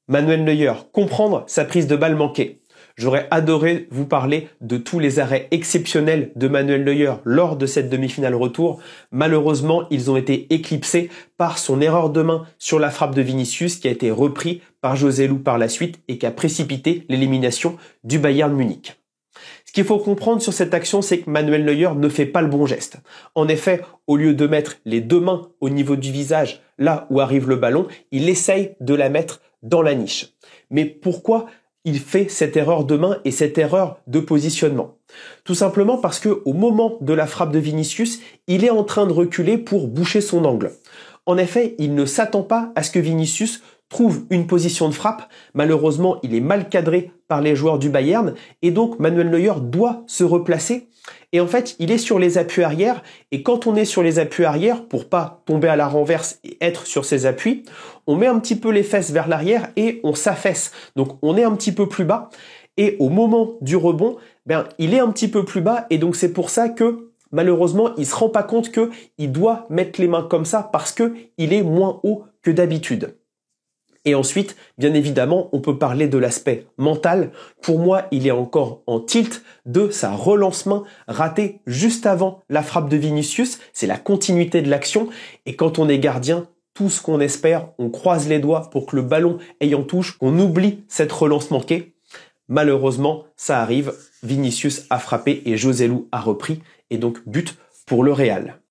Manuel Neuer, comprendre sa prise de balle manquée. J'aurais adoré vous parler de tous les arrêts exceptionnels de Manuel Neuer lors de cette demi-finale retour. Malheureusement, ils ont été éclipsés par son erreur de main sur la frappe de Vinicius qui a été repris par Joselu par la suite et qui a précipité l'élimination du Bayern Munich. Ce qu'il faut comprendre sur cette action, c'est que Manuel Neuer ne fait pas le bon geste. En effet, au lieu de mettre les deux mains au niveau du visage, là où arrive le ballon, il essaye de la mettre dans la niche. Mais pourquoi il fait cette erreur de main et cette erreur de positionnement? Tout simplement parce que au moment de la frappe de Vinicius, il est en train de reculer pour boucher son angle. En effet, il ne s'attend pas à ce que Vinicius trouve une position de frappe. Malheureusement, il est mal cadré par les joueurs du Bayern et donc Manuel Neuer doit se replacer. Et en fait, il est sur les appuis arrière et quand on est sur les appuis arrière, pour pas tomber à la renverse et être sur ses appuis, on met un petit peu les fesses vers l'arrière et on s'affaisse. Donc on est un petit peu plus bas et au moment du rebond, il est un petit peu plus bas et donc c'est pour ça que malheureusement, il se rend pas compte que il doit mettre les mains comme ça parce que il est moins haut que d'habitude. Et ensuite, bien évidemment, on peut parler de l'aspect mental. Pour moi, il est encore en tilt de sa relance-main ratée juste avant la frappe de Vinicius. C'est la continuité de l'action. Et quand on est gardien, tout ce qu'on espère, on croise les doigts pour que le ballon aille en touche, qu'on oublie cette relance manquée. Malheureusement, ça arrive. Vinicius a frappé et Joselu a repris. Et donc, but pour le Real.